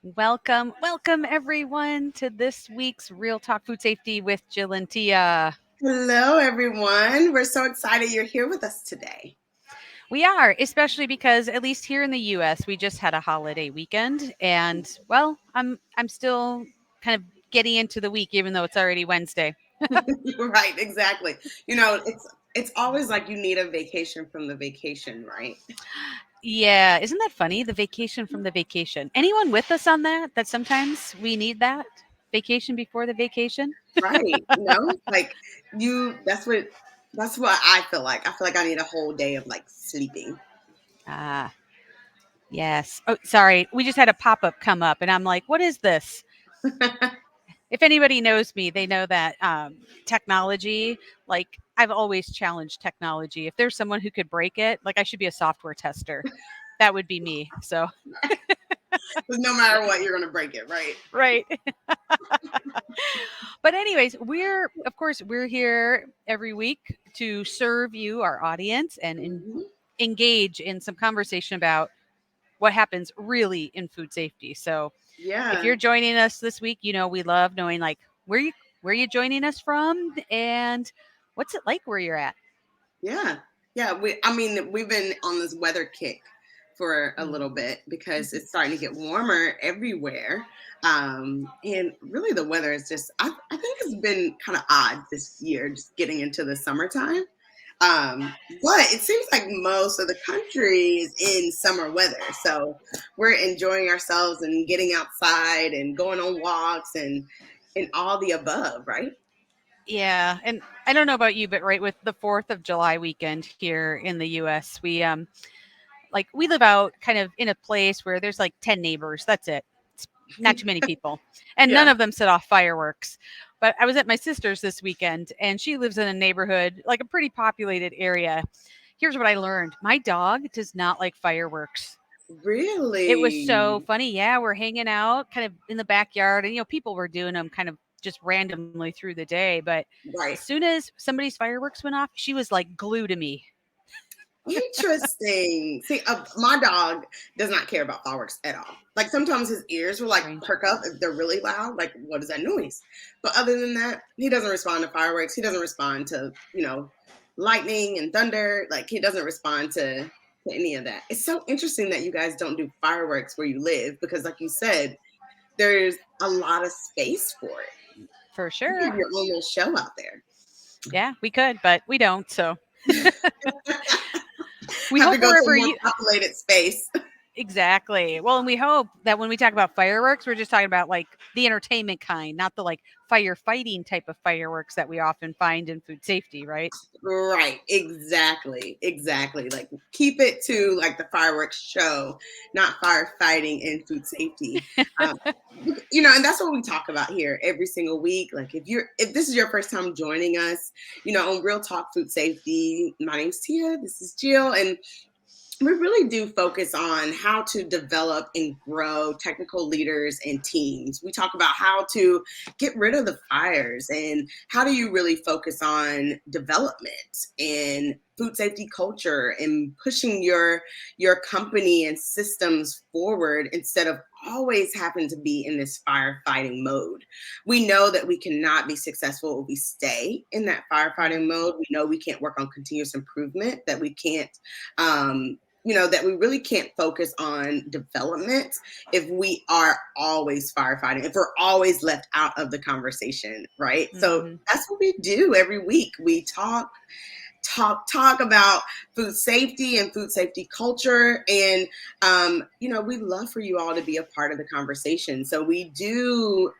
Welcome, welcome everyone to this week's Real Talk Food Safety with Jill and Tia. Hello, everyone. We're so excited you're here with us today. We are, especially because at least here in the US, we just had a holiday weekend and well, I'm still kind of getting into the week even though it's already Wednesday. Right, exactly. It's always like you need a vacation from the vacation, right? Yeah, isn't that funny? The vacation from the vacation. Anyone with us on that? That sometimes we need that vacation before the vacation? Right. Like you that's what I feel like. I feel like I need a whole day of like sleeping. Ah, yes. Oh, sorry. We just had a pop-up come up and I'm like, "What is this?" If anybody knows me, they know that technology, like I've always challenged technology. If there's someone who could break it, like I should be a software tester. That would be me. So, Because no matter what, you're gonna break it, right? right. But anyways, of course we're here every week to serve you, our audience, and Mhm. engage in some conversation about what happens really in food safety. So, if Yeah. you're joining us this week, we love knowing like where you joining us from and what's it like where you're at. Yeah. Yeah. We've been on this weather kick for a little bit because it's starting to get warmer everywhere. And really the weather is just, I think it's been kind of odd this year, just getting into the summertime. But it seems like most of the country is in summer weather. So we're enjoying ourselves and getting outside and going on walks and all the above, right? Yeah, and I don't know about you, but right with the 4th of July weekend here in the US, we live out kind of in a place where there's like 10 neighbors. That's it. It's not too many people. And none Yeah. of them set off fireworks. But I was at my sister's this weekend and she lives in a neighborhood, like a pretty populated area. Here's what I learned. My dog does not like fireworks. It was so Really? funny. Yeah, we're hanging out kind of in the backyard and people were doing them kind of just randomly through the day, but as Right. soon as somebody's fireworks went off, she was like glued to me. Interesting. See, my dog does not care about fireworks at all. Like sometimes his ears will like Strange. perk up if they're really loud. Like, what is that noise? But other than that, he doesn't respond to fireworks. He doesn't respond to lightning and thunder. Like he doesn't respond to any of that. It's so interesting that you guys don't do fireworks where you live because, like you said, there's a lot of space for it. For You can sure. have your own little show out there. Yeah, we could, but we don't. So we Have to hope go to a wherever more you populated space. exactly. Well, and we hope that when we talk about fireworks, we're just talking about like the entertainment kind, not the like firefighting type of fireworks that we often find in food safety, right? Right, exactly, exactly. Like keep it to like the fireworks show, not firefighting and food safety. Um, and that's what we talk about here every single week. Like if this is your first time joining us, on Real Talk Food Safety, my name's Tia, this is Jill, and we really do focus on how to develop and grow technical leaders and teams. We talk about how to get rid of the fires and how do you really focus on development and food safety culture and pushing your company and systems forward instead of always having to be in this firefighting mode. We know that we cannot be successful if we stay in that firefighting mode. We know we can't work on continuous improvement, that we can't that we really can't focus on development if we are always firefighting, if we're always left out of the conversation, right? So Hmm. that's what we do every week. We talk about food safety and food safety culture, and we'd love for you all to be a part of the conversation. So we do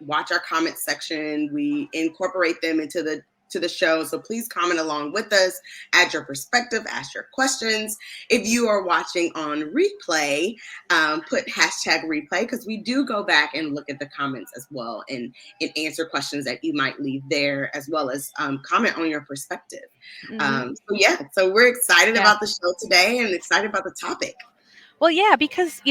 watch our comment section. We incorporate them into the show. So please comment along with us, add your perspective, ask your questions. If you are watching on replay, put hashtag replay because we do go back and look at the comments as well and answer questions that you might leave there, as well as comment on your perspective. Hmm. So we're excited Yeah. about the show today and excited about the topic. Well, yeah, because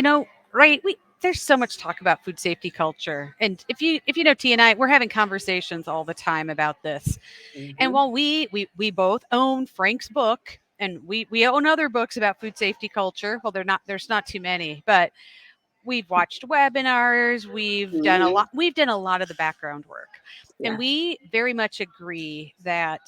right, we there's so much talk about food safety culture, and if you know T and I, we're having conversations all the time about this. And Mhm. while we both own Frank's book, and we own other books about food safety culture, well, there's not too many, but we've watched webinars, Mhm. we've done a lot of the background work. And Yeah. we very much agree that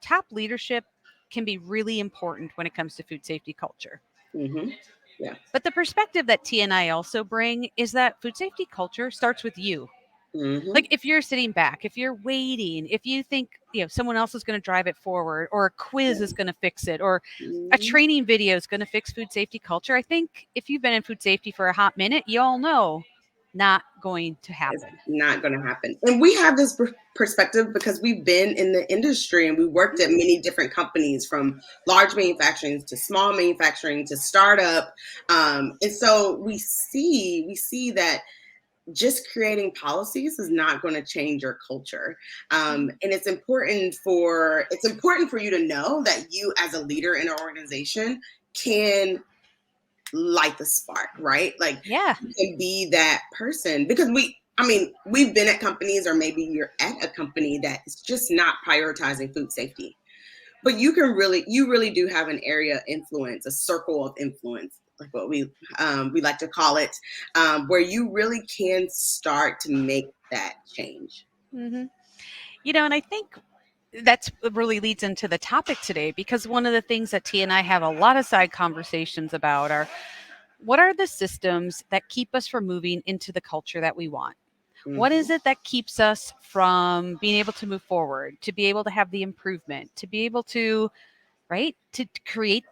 top leadership can be really important when it comes to food safety culture. Mhm. Yeah. But the perspective that T and I also bring is that food safety culture starts with you. Mhm. Like if you're sitting back, if you're waiting, if you think, someone else is going to drive it forward or a quiz is Yeah. going to fix it or a Mhm. training video is going to fix food safety culture, I think if you've been in food safety for a hot minute, you all know not going to It's happen. not going to happen. And we have this perspective because we've been in the industry and we worked at Mhm. many different companies, from large manufacturing to small manufacturing to startup. And so we see that just creating policies is not going to change your culture. Mhm. And it's important for you to know that you, as a leader in an organization, can light the spark, right? Like, Yeah. you can be that person, because we've been at companies, or maybe you're at a company that is just not prioritizing food safety. But you really do have an area of influence, a circle of influence, like what we like to call it, where you really can start to make that change. hmm and I think that's really leads into the topic today, because one of the things that T and I have a lot of side conversations about are what are the systems that keep us from moving into the culture that we want? What is Hmm. it that keeps us from being able to move forward, to be able to have the improvement, to be able to, right, to create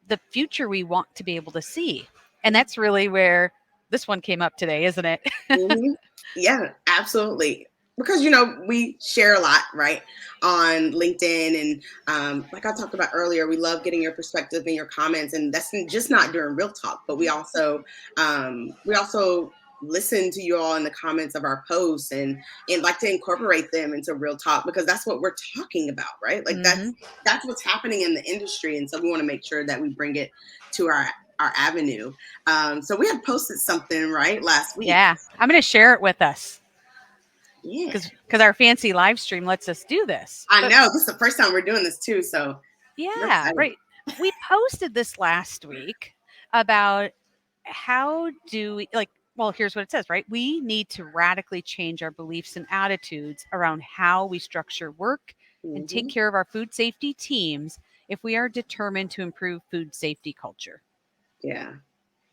the future we want to be able to see? And Yeah. that's really where this one came up today, isn't it? Hmm. Yeah, absolutely. Because we share a lot, right, on LinkedIn, and like I talked about earlier, we love getting your perspective and your comments, and that's just not during real talk, but we also listen to you all in the comments of our posts, and like to incorporate them into real talk, because that's what we're talking about, right? Like, hmm that's what's happening in the industry, and so we want to make sure that we bring it to our avenue. So we had posted something right last week. Yeah, I'm going to share it with us Yeah. because our fancy live stream lets us do this. I But know this is the first time we're doing this too, so we're yeah, excited. right. We posted this last week about how do we well, here's what it says, right? We need to radically change our beliefs and attitudes around how we structure work and take Hmm. care of our food safety teams if we are determined to improve food safety culture. Yeah.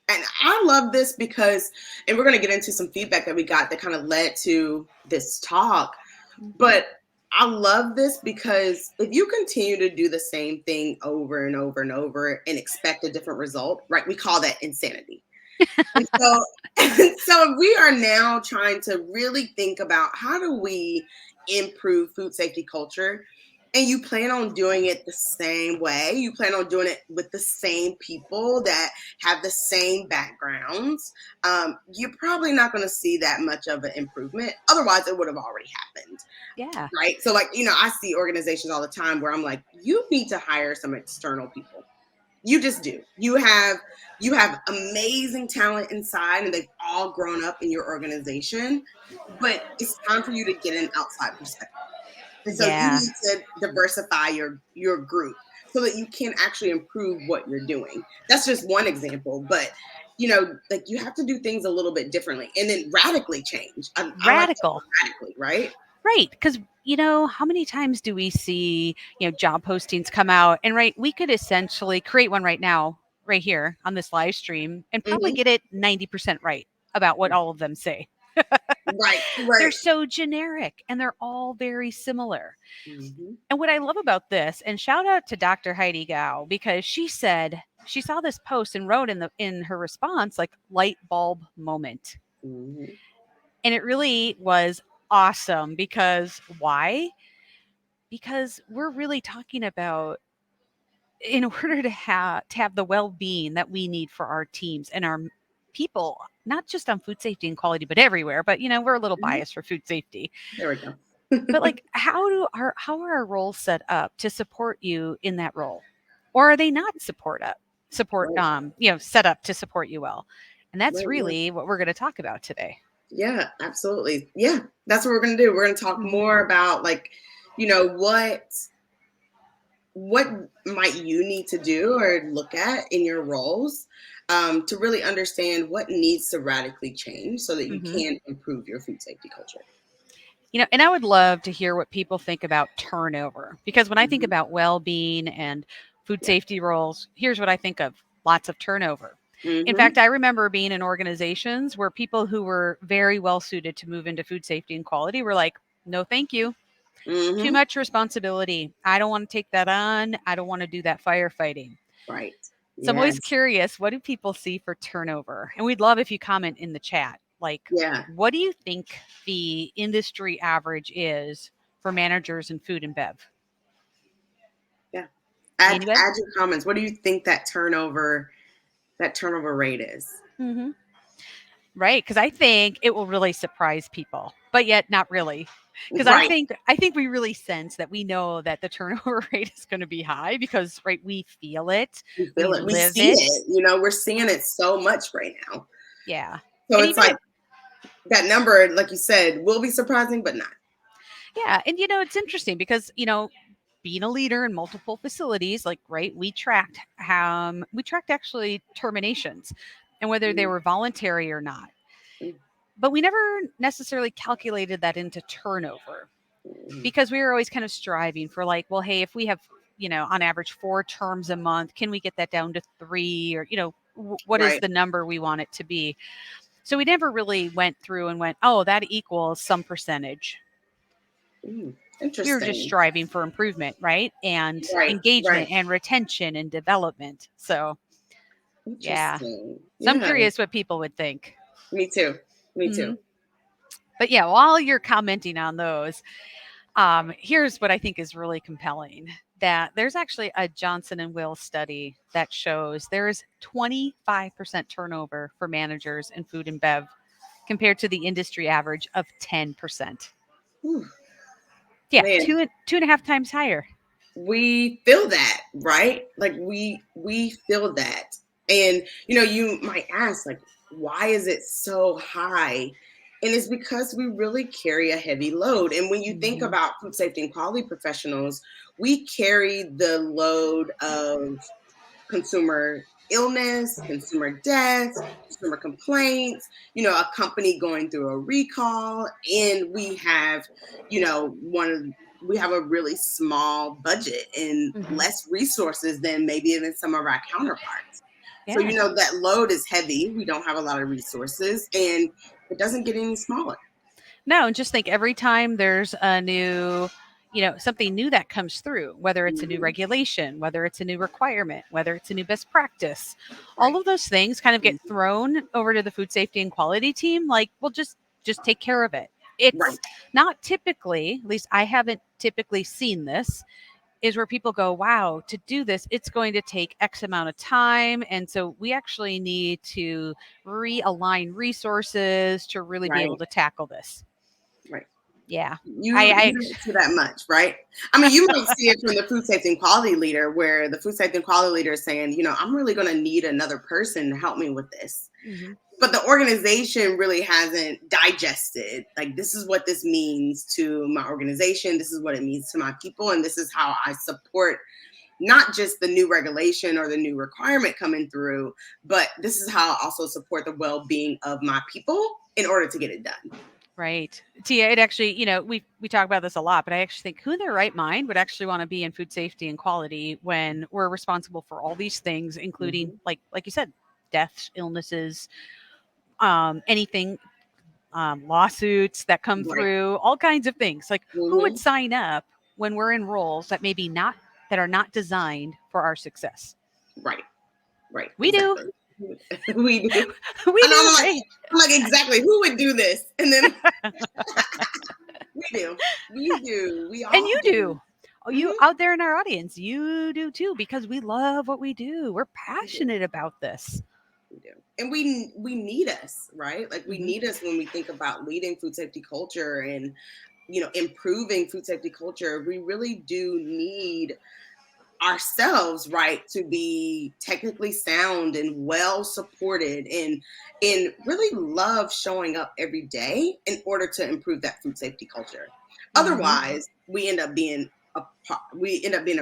And I love this because, and we're going to get into some feedback that we got that kind of led to this talk. Mhm. But I love this because if you continue to do the same thing over and over and over and expect a different result, right? We call that insanity. And so, so we are now trying to really think about, how do we improve food safety culture? And you plan on doing it the same way. You plan on doing it with the same people that have the same backgrounds. You're probably not going to see that much of an improvement. Otherwise, it would have already happened, Yeah. right? So, like, I see organizations all the time where I'm like, you need to hire some external people. You just do. You have amazing talent inside, and they've all grown up in your organization, but it's time for you to get an outside perspective. And so you Yeah. need to diversify your group so that you can actually improve what you're doing. That's just one example, but like, you have to do things a little bit differently, and then radically change. I like that Radical. word, radically, right? Right. Because, how many times do we see, job postings come out and, right, we could essentially create one right now, right here on this live stream, and probably Hmm. get it 90% right about what all of them say. Right, They're right. so generic and they're all very similar. Hmm. And what I love about this, and shout out to Dr. Heidi Gao, because she said she saw this post and wrote in her response, like, light bulb moment. Hmm. And it really was awesome, because why? Because we're really talking about, in order to have the well-being that we need for our teams and our people, not just on food safety and quality, but everywhere. But we're a little biased for food safety. There we go. But, like, how are our roles set up to support you in that role? Or are they not Right, set up to support you well? And that's right, right. really what we're going to talk about today. Yeah, absolutely. Yeah, that's what we're going to do. We're going to talk Mhm. more about, like, what what might you need to do or look at in your roles to really understand what needs to radically change so that you Hmm. can improve your food safety culture? And I would love to hear what people think about turnover, because when I think Hmm. about well-being and food Yeah. safety roles, here's what I think of: lots of turnover. In Hmm. fact, I remember being in organizations where people who were very well suited to move into food safety and quality were like, no, thank you. Too Hmm. much responsibility. I don't want to take that on. I don't want to do that firefighting. Right. So I'm always Yes. curious, what do people see for turnover? And we'd love if you comment in the chat. Like, Yeah. what do you think the industry average is for managers in food and bev? Yeah. Add Anybody? your comments. What do you think that turnover rate is? Mm-hmm. Right, because I think it will really surprise people, but yet not really. Because I Right. think I think we really sense that we know that the turnover rate is going to be high because right we feel it, We we feel it. We live see it. it. We're seeing it so much right now. Yeah, So and it's even like if that number, like you said, will be surprising, but not. yeah, and it's interesting because being a leader in multiple facilities, like right, we tracked actually terminations and whether they Mm, were voluntary or not. mm, But we never necessarily calculated that into turnover mm. because we were always kind of striving for like, well, hey, if we have, on average 4 terms a month, can we get that down to 3 or, what is Right. the number we want it to be? So we never really went through and went, oh, that equals some percentage. Mm. We were just Interesting. striving for improvement, right? And Right. Right. engagement and retention and development. So, yeah. Interesting. So I'm Yeah. curious what people would think. Me too. Me Hmm. too. But yeah, while you're commenting on those, here's what I think is really compelling: that there's actually a Johnson and Will study that shows there's 25% turnover for managers in food and bev compared to the industry average of 10%. Whew. Yeah, Man, two and a half times higher. we feel that, right? Like we feel that. And you might ask, like, why is it so high? And it's because we really carry a heavy load. And when you think Hmm. about food safety and quality professionals, we carry the load of consumer illness, consumer deaths, consumer complaints, a company going through a recall, and we have a really small budget and Hmm. less resources than maybe even some of our counterparts. So, Yeah. that load is heavy. We don't have a lot of resources, and it doesn't get any smaller. No, and just think every time there's a new, something new that comes through, whether it's a new Mhm. regulation, whether it's a new requirement, whether it's a new best practice, all Right. of those things kind of get Mhm. thrown over to the food safety and quality team. Like, well, just take care of it. Right. It's not typically, at least I haven't typically seen this, is where people go, wow, to do this, it's going to take X amount of time. And so we actually need to realign resources to really be able Right. to tackle this. Right. Yeah. You don't see that much, right? I mean, you might see it from the food safety and quality leader, where the food safety and quality leader is saying, I'm really going to need another person to help me with this. Mhm. But the organization really hasn't digested, like, this is what this means to my organization. This is what it means to my people. And this is how I support not just the new regulation or the new requirement coming through, but this is how I also support the well being of my people in order to get it done. Right. Tia, it actually, we talk about this a lot, but I actually think who in their right mind would actually want to be in food safety and quality when we're responsible for all these things, including Hmm. like you said, deaths, illnesses, anything, lawsuits that come Right. through, all kinds of things. Like who would Hmm. sign up when we're in roles that are not designed for our success? Right. Right. We do. Exactly. We do. We And do, right? I'm like, exactly. Who would do this? And then we do. We do. We And all you do. do. Oh, you Hmm. out there in our audience, you do too, because we love what we do. We're We do. passionate about this. We do. And we need us, right? Like, we Hmm. need us when we think about leading food safety culture and improving food safety culture. We really do need ourselves, right, to be technically sound and well supported and really love showing up every day in order to improve that food safety culture. Hmm. Otherwise we end up being a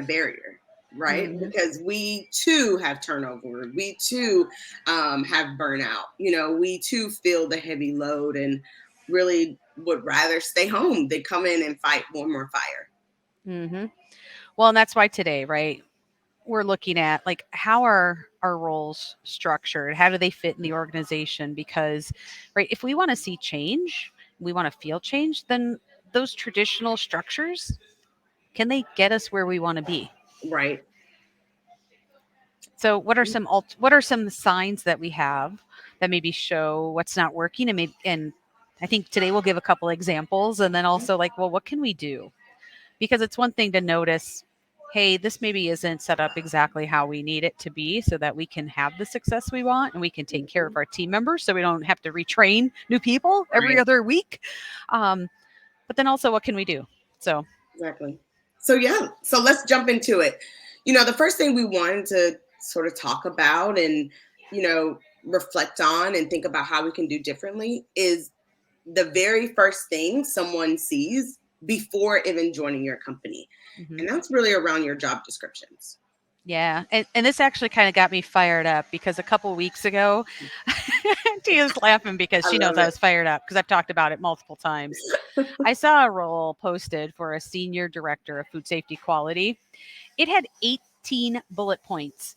barrier. right? Mhm. Because we too have turnover. We too have burnout. We too feel the heavy load and really would rather stay home than come in and fight one more fire. Mhm. Well, and that's why today, right? We're looking at like how are our roles structured? How do they fit in the organization? Because, right, if we want to see change, we want to feel change, then those traditional structures, can they get us where we want to be? Right. So, what are some signs that we have that maybe show what's not working, and I think today we'll give a couple examples, and then also like, well, what can we do? Because it's one thing to notice, hey, this maybe isn't set up exactly how we need it to be so that we can have the success we want and we can take care of Mhm. our team members so we don't have to retrain new people every Right. other week. Um, but then also, what can we do? So, Exactly. So yeah, so let's jump into it. The first thing we wanted to sort of talk about and reflect on and think about how we can do differently is the very first thing someone sees before even joining your company. mhm. And that's really around your job descriptions. Yeah, and this actually kind of got me fired up because a couple weeks ago, Tia's laughing because I she knows love I it. was fired up because I've talked about it multiple times. I saw a role posted for a senior director of food safety quality. It had 18 bullet points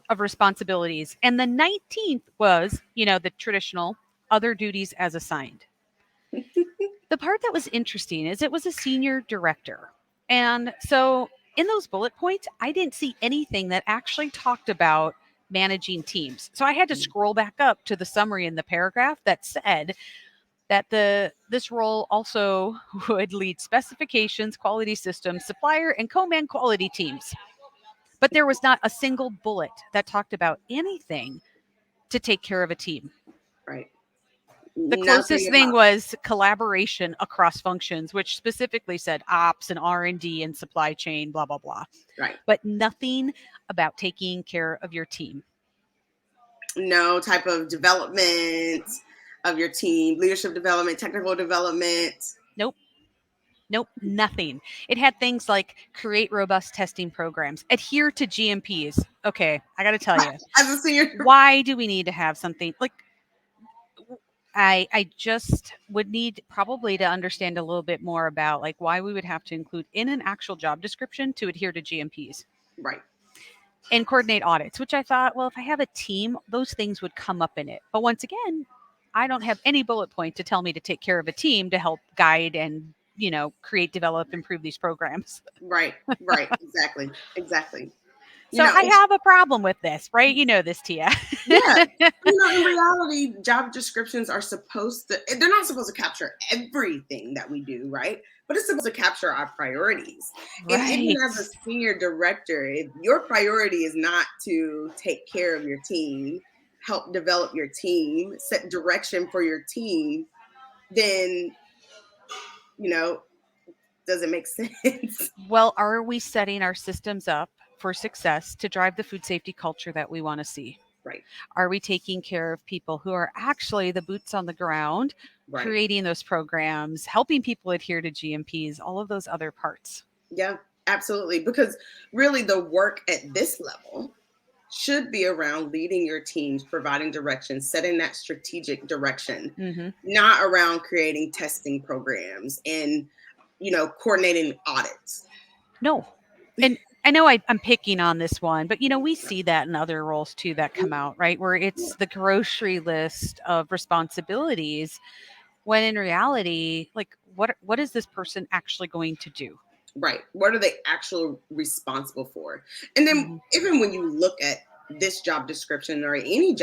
of responsibilities, and the 19th was, the traditional other duties as assigned. The part that was interesting is it was a senior director. And so in those bullet points, I didn't see anything that actually talked about managing teams. So I had to scroll back up to the summary in the paragraph that said that this role also would lead specifications, quality systems, supplier and co-man quality teams. But there was not a single bullet that talked about anything to take care of a team. Right. The Nothing closest thing about was collaboration across functions, which specifically said ops and R&D and supply chain, blah blah blah. right. But nothing about taking care of your team. No type of development of your team, leadership development, technical development. Nope. Nope, nothing. It had things like create robust testing programs, adhere to GMPs. Okay, I got to tell you, As a senior, why do we need to have something like I just would need probably to understand a little bit more about like why we would have to include in an actual job description to adhere to GMPs right. and coordinate audits, which I thought, well, if I have a team, those things would come up in it. But once again, I don't have any bullet point to tell me to take care of a team to help guide and, create, develop, improve these programs. Right. Right. Exactly. Exactly. So I It's have a problem with this, right? You know this, Tia. yeah. In reality, job descriptions are supposed to, they're not supposed to capture everything that we do, right? But it's supposed to capture our priorities. And even Right. as a senior director, if your priority is not to take care of your team, help develop your team, set direction for your team, then, you know, does it make sense? Well, are we setting our systems up for success to drive the food safety culture that we want to see? Right. Are we taking care of people who are actually the boots on the ground, Right. creating those programs, helping people adhere to GMPs, all of those other parts? Yeah, absolutely. Because really, the work at this level should be around leading your teams, providing direction, setting that strategic direction, Hmm. not around creating testing programs and, coordinating audits. No. And I know I'm picking on this one, but we see that in other roles too that come out, right? Where it's the grocery list of responsibilities when in reality, like what is this person actually going to do? Right. What are they actually responsible for? And then Hmm. even when you look at this job description or any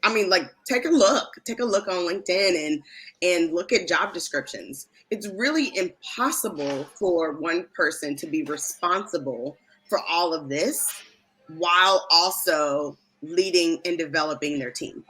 I mean, like take a look on LinkedIn and look at job descriptions. It's really impossible for one person to be responsible for all of this while also leading and developing their team.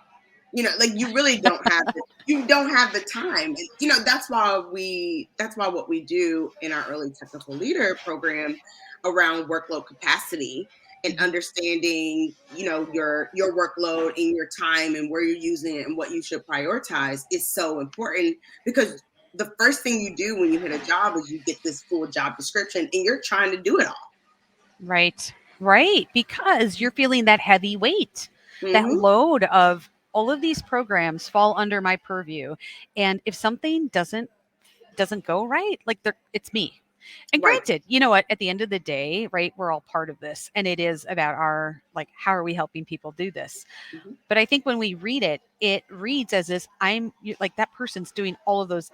Like you don't have the time. And that's why what we do in our early technical leader program around workload capacity and Hmm. understanding, your workload and your time and where you're using it and what you should prioritize is so important because the first thing you do when you hit a job is you get this full job description and you're trying to do it all. Right. right? Because you're feeling that heavy weight, that Mm-hmm. load of all of these programs fall under my purview. And if something doesn't go right, like it's me. And Right. granted, you know what, at the end of the day, right, we're all part of this and it is about our like how are we helping people do this. Mm-hmm. But I think when we read it, it reads as this like that person's doing all of those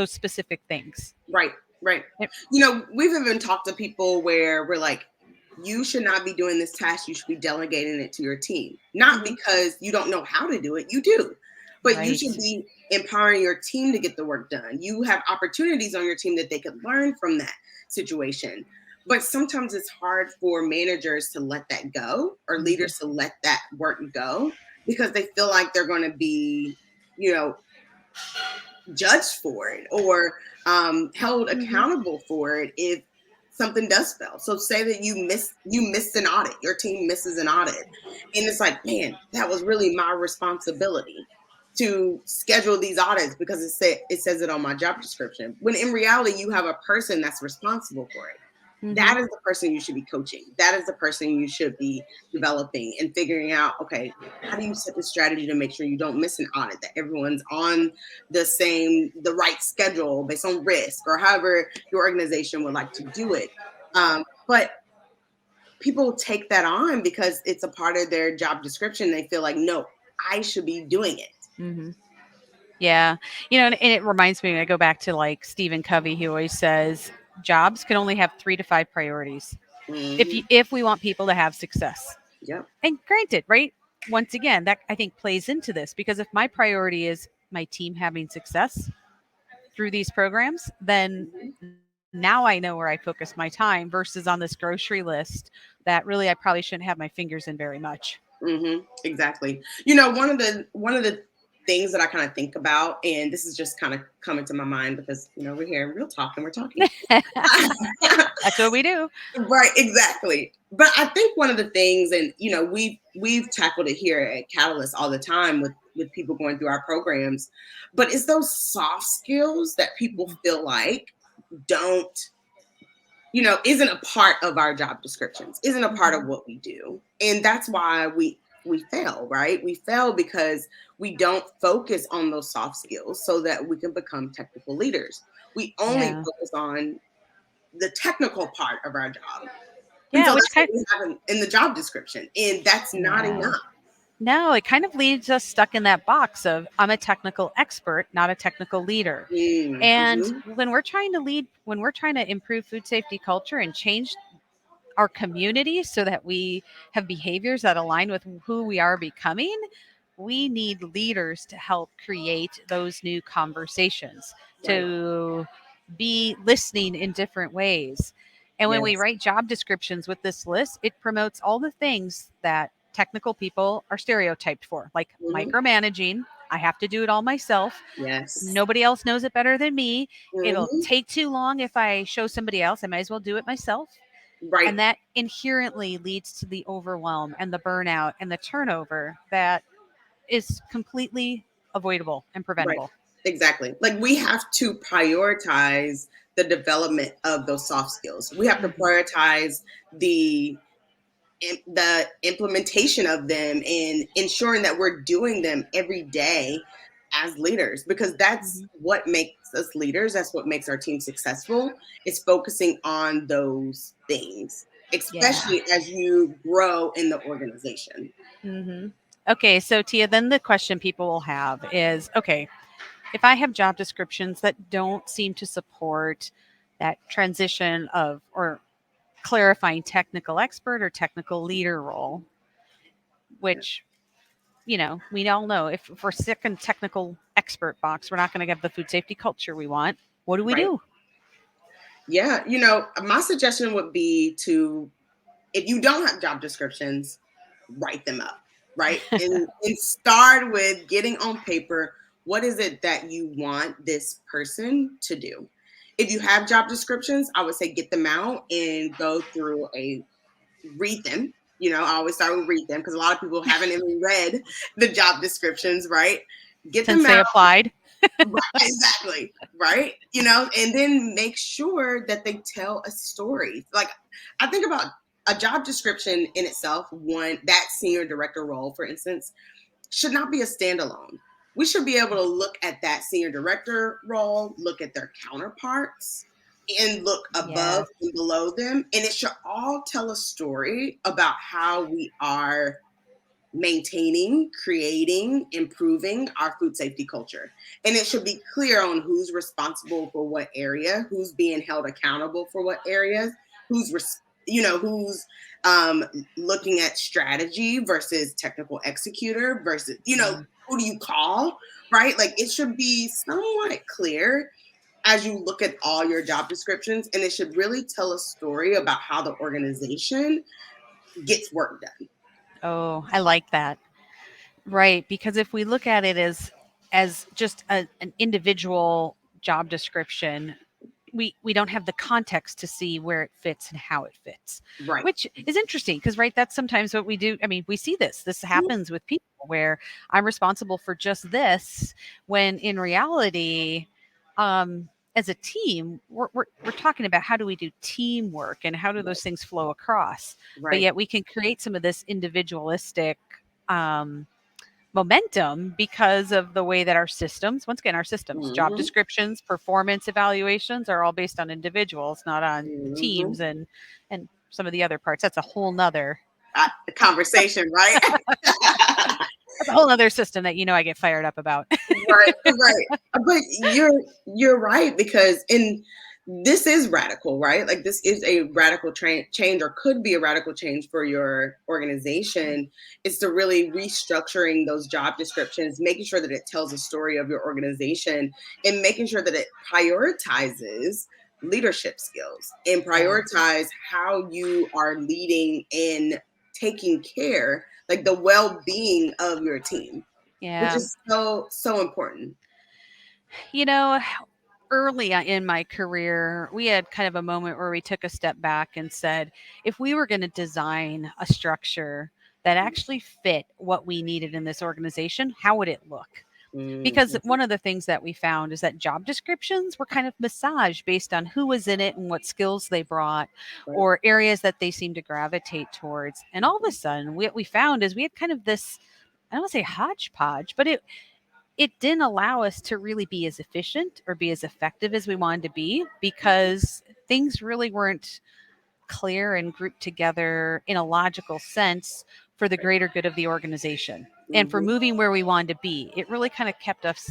specific things. Right, right. It, We've even talked to people where we're like, you should not be doing this task. You should be delegating it to your team. Not mhm, because you don't know how to do it, you do. But you should right. be empowering your team to get the work done. You have opportunities on your team that they could learn from that situation. But sometimes it's hard for managers to let that go or Mhm, leaders to let that work go because they feel like they're going to be, you know, judged for it or held mhm, accountable for it if something does fail. So say that you missed an audit, your team misses an audit, and it's like, man, that was really my responsibility to schedule these audits because it says it on my job description. When in reality, you have a person that's responsible for it. mhm, That is the person you should be coaching. That is the person you should be developing and figuring out, okay, how do you set the strategy to make sure you don't miss an audit, that everyone's on the right schedule based on risk or however your organization would like to do it. But people take that on because it's a part of their job description. They feel like, no, I should be doing it. mhm. Yeah. And it reminds me, I go back to like Stephen Covey, who always says jobs can only have 3 to 5 priorities Hmm. if we want people to have success. Yep. And granted, right? Once again, that I think plays into this because if my priority is my team having success through these programs, then Hmm. now I know where I focus my time versus on this grocery list that really I probably shouldn't have my fingers in very much. Exactly. One of the things that I kind of think about, and this is just kind of coming to my mind because we're here in real talk and we're talking. That's what we do. Right, exactly. But I think one of the things, and we've tackled it here at Catalyst all the time with people going through our programs, but it's those soft skills that people feel like don't, isn't a part of our job descriptions, isn't a part of Mhm. what we do, and that's why we fail, right? We fail because we don't focus on those soft skills so that we can become technical leaders. We only Yeah. focus on the technical part of our job, and Yeah, so which that's what kind we have in the job description. And that's not yeah. enough. No, it kind of leaves us stuck in that box of I'm a technical expert, not a technical leader. And Mm-hmm. when we're trying to improve food safety culture and change our community so that we have behaviors that align with who we are becoming, we need leaders to help create those new conversations, Right. to be listening in different ways. And when we Yes. write job descriptions with this list, it promotes all the things that technical people are stereotyped for, like Mm-hmm. micromanaging. I have to do it all myself. Yes. Nobody else knows it better than me. It'll Mm-hmm. take too long if I show somebody else. I might as well do it myself. Right. And that inherently leads to the overwhelm and the burnout and the turnover that is completely avoidable and Right. preventable. Exactly. Like we have to prioritize the development of those soft skills. We have to Mhm, prioritize the the implementation of them and ensuring that we're doing them every day as leaders, because that's mhm. what makes us leaders. That's what makes our team successful. It's focusing on those things, Yeah. especially as you grow in the organization. hmm Okay, so Tia, then the question people will have is okay, if I have job descriptions that don't seem to support that transition of or clarifying technical expert or technical leader role, Yeah. which we all know if we're sick in technical expert box, we're not going to get the food safety culture we want. What do we Right. do? Yeah. My suggestion would be to, if you don't have job descriptions, write them up, right? And start with getting on paper, what is it that you want this person to do? If you have job descriptions, I would say get them out and go through read them. I always start with read them because a lot of people haven't even read the job descriptions, right? Get Since them they out. applied. Right, exactly. Right. And then make sure that they tell a story. Like I think about a job description in itself, one that senior director role, for instance, should not be a standalone. We should be able to look at that senior director role, look at their counterparts, and look above Yes. and below them. And it should all tell a story about how we are maintaining, creating, improving our food safety culture. And it should be clear on who's responsible for what area, who's being held accountable for what areas, who's who's looking at strategy versus technical executor versus Mhm. who do you call, right? Like it should be somewhat clear as you look at all your job descriptions, and it should really tell a story about how the organization gets work done. Oh, I like that. Right, because if we look at it as just an individual job description, we don't have the context to see where it fits and how it fits, Right. which is interesting because right, that's sometimes what we do. I mean, we see this happens with people where I'm responsible for just this, when in reality, as a team, we're talking about how do we do teamwork and how do Right. those things flow across, but Right. yet we can create some of this individualistic um, momentum because of the way that our systems, once again, our systems, job Mhm. descriptions, performance evaluations are all based on individuals, not on Mhm. teams and some of the other parts. That's a whole nother The conversation, right? that's a whole other system that I get fired up about. Right, right. But you're right because in this is radical, right? Like this is a radical change, or could be a radical change for your organization. Is to really restructuring those job descriptions, making sure that it tells a story of your organization, and making sure that it prioritizes leadership skills and Yeah. prioritize how you are leading and taking care, like the well-being of your team, which Yeah. is so important. You know, early in my career, we had kind of a moment where we took a step back and said, if we were going to design a structure that actually fit what we needed in this organization, how would it look? Because Mhm. one of the things that we found is that job descriptions were kind of massaged based on who was in it and what skills they brought Right. or areas that they seemed to gravitate towards. And all of a sudden, what we found is we had kind of this, I don't want to say hodgepodge, but it didn't allow us to really be as efficient or be as effective as we wanted to be because things really weren't clear and grouped together in a logical sense for the Right. greater good of the organization and for Mhm. moving where we wanted to be. It really kind of kept us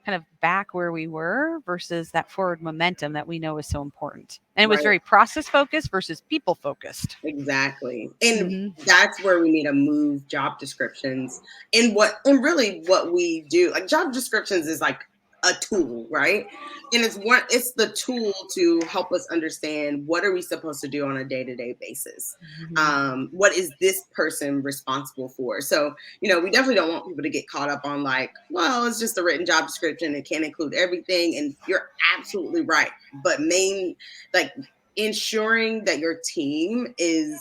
kind of back where we were versus that forward momentum that we know is so important. And it was Right. very process focused versus people focused. Exactly. And Hmm. that's where we need to move job descriptions and really what we do. Like job descriptions is like a tool, right? And it's the tool to help us understand what are we supposed to do on a day-to-day basis. Hmm. What is this person responsible for? So, we definitely don't want people to get caught up on like, well, it's just a written job description. It can't include everything. And you're absolutely right. But like ensuring that your team is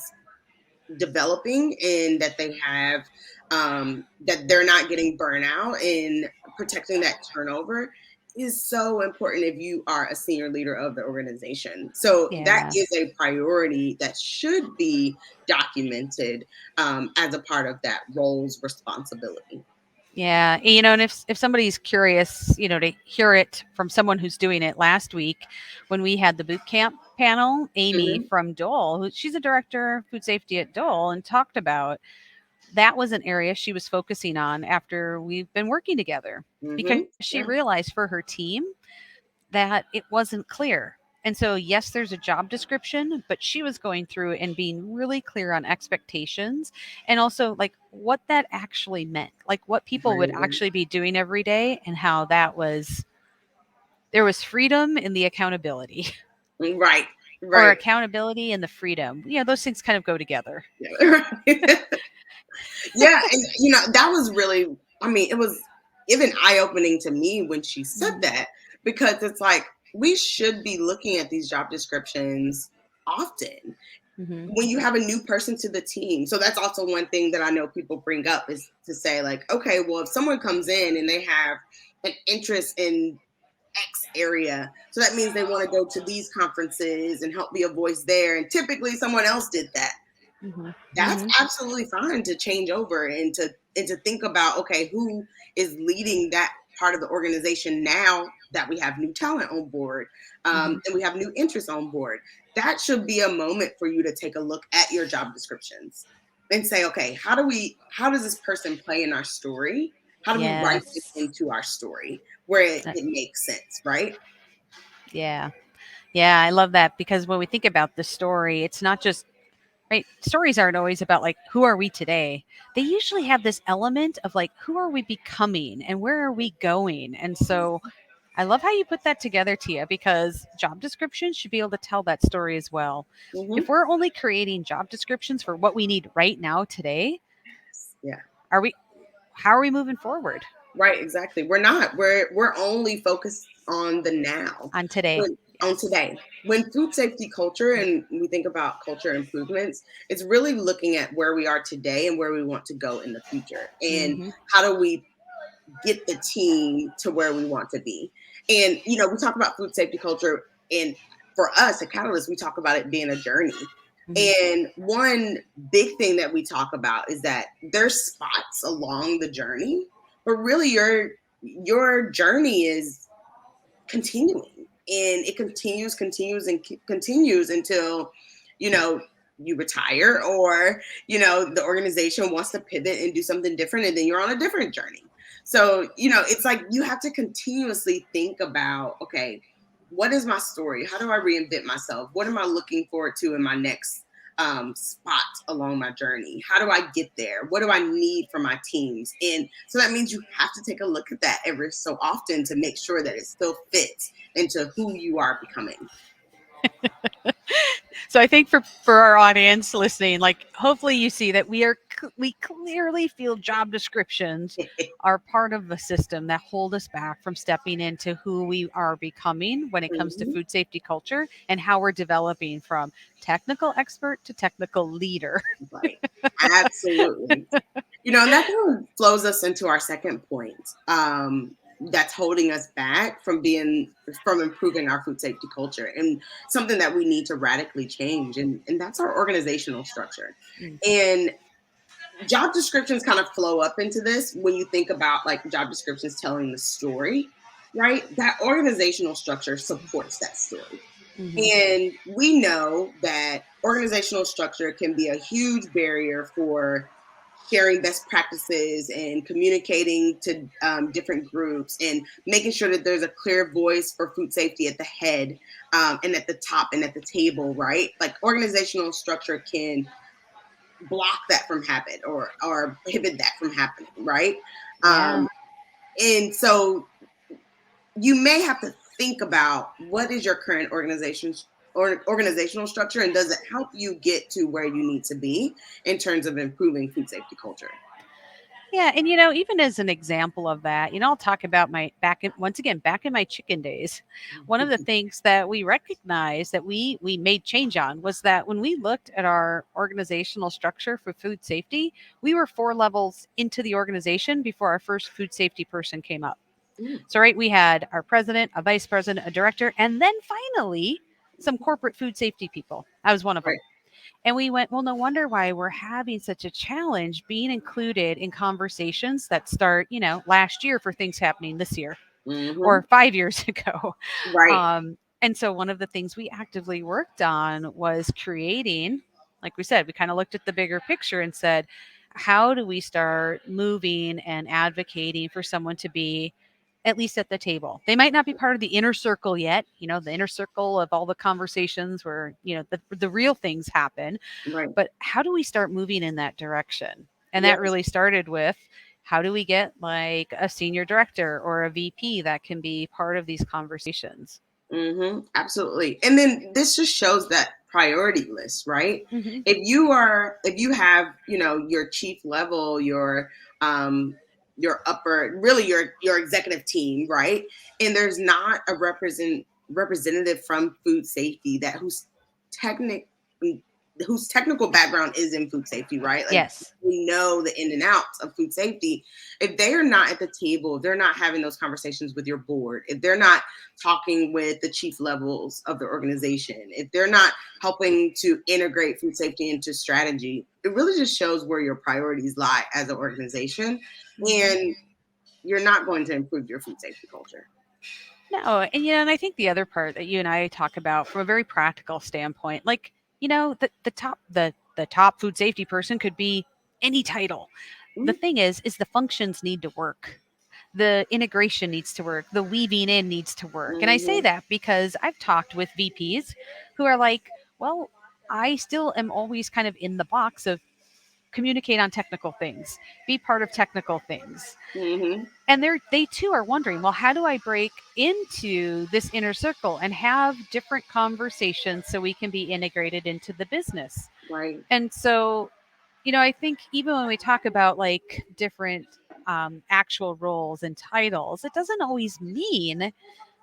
developing and that they have that they're not getting burnout and protecting that turnover is so important if you are a senior leader of the organization. So that Yeah. is a priority that should be documented as a part of that role's responsibility. Yeah, and if somebody's curious, to hear it from someone who's doing it, last week when we had the boot camp panel, Amy Hmm. from Dole, she's a director of food safety at Dole, and talked about that was an area she was focusing on after we've been working together because Hmm. she Yeah. realized for her team that it wasn't clear. And so, yes, there's a job description, but she was going through and being really clear on expectations and also like what that actually meant, like what people would Right. actually be doing every day and how that was there was freedom in the accountability Right. or Right. accountability and the freedom. Yeah, those things kind of go together. Yeah. Yeah, and that was really, I mean, it was even eye-opening to me when she said Mhm. that, because it's like we should be looking at these job descriptions often Mhm. when you have a new person to the team. So that's also one thing that I know people bring up is to say like, okay, well, if someone comes in and they have an interest in X area. So that means they want to go to these conferences and help be a voice there. And typically someone else did that. Mm-hmm. That's Mm-hmm. absolutely fine to change over and to think about, okay, who is leading that part of the organization now that we have new talent on board, Mm-hmm. and we have new interests on board. That should be a moment for you to take a look at your job descriptions and say, okay, how does this person play in our story? How do we write this Yes. into our story where it, Uh, it makes sense, right? yeah. Yeah, I love that because when we think about the story, it's not just right. Stories aren't always about like who are we today. They usually have this element of like who are we becoming and where are we going. And so I love how you put that together, Tia, because job descriptions should be able to tell that story as well. Mm-hmm. If we're only creating job descriptions for what we need right now today, Yeah. are we how are we moving forward Right, exactly. We're not. We're only focused on the now. on today? On Yes. today. When food safety culture and we think about culture improvements, it's really looking at where we are today and where we want to go in the future. And Mm-hmm. how do we get the team to where we want to be? And we talk about food safety culture, and for us at Catalyst, we talk about it being a journey. Mm-hmm. And one big thing that we talk about is that there's spots along the journey, but really your journey is continuing, and it continues and continues until you know you retire, or the organization wants to pivot and do something different, and then you're on a different journey. So it's like you have to continuously think about, okay, what is my story? How do I reinvent myself? What am I looking forward to in my next spot along my journey? How do I get there? What do I need for my teams? And so that means you have to take a look at that every so often to make sure that it still fits into who you are becoming. So I think for our audience listening, like hopefully you see that we clearly feel job descriptions are part of the system that hold us back from stepping into who we are becoming when it comes to Mhm. food safety culture and how we're developing from technical expert to technical leader. Right. Absolutely. And that kind of flows us into our second point. That's holding us back from improving our food safety culture, and something that we need to radically change, and that's our organizational structure. Mm, And job descriptions kind of flow up into this when you think about like job descriptions telling the story, right? That organizational structure supports that story. mhm. And we know that organizational structure can be a huge barrier for sharing best practices and communicating to different groups, and making sure that there's a clear voice for food safety at the head, and at the top and at the table, right? Like organizational structure can block that from happening, or prohibit that from happening, right? Yeah. Um, and so you may have to think about what is your current organization's or organizational structure, and does it help you get to where you need to be in terms of improving food safety culture. Yeah, and even as an example of that, I'll talk about my once again back in my chicken days. One of the things that we recognized that we made change on was that when we looked at our organizational structure for food safety, we were 4 levels into the organization before our first food safety person came up. Mm, So right, we had our president, a vice president, a director, and then finally some corporate food safety people. I was one of right. them. And we went, well, no wonder why we're having such a challenge being included in conversations that start, last year for things happening this year or Hmm. 5 years ago. Right. And so one of the things we actively worked on was creating, like we said, we kind of looked at the bigger picture and said, how do we start moving and advocating for someone to be at least at the table? They might not be part of the inner circle yet, the inner circle of all the conversations where, the real things happen, Right. but how do we start moving in that direction? And that Yes. really started with how do we get like a senior director or a VP that can be part of these conversations? Absolutely. And then this just shows that priority list, right? Hmm. If you have, your chief level, your upper, really your executive team, right? And there's not a representative from food safety that who's technically whose technical background is in food safety, right? Like Yes. we know the in and outs of food safety. If they are not at the table, if they're not having those conversations with your board, if they're not talking with the chief levels of the organization, if they're not helping to integrate food safety into strategy, it really just shows where your priorities lie as an organization. Mhm. And you're not going to improve your food safety culture. No, and and I think the other part that you and I talk about from a very practical standpoint, like the top food safety person could be any title. The Mm-hmm. thing is the functions need to work. The integration needs to work. The weaving in needs to work. And I say Mm-hmm. that because I've talked with VPs who are like, well, I still am always kind of in the box of communicate on technical things, be part of technical things. Mm-hmm. And they too are wondering, well, how do I break into this inner circle and have different conversations so we can be integrated into the business? Right. And so, I think even when we talk about like different actual roles and titles, it doesn't always mean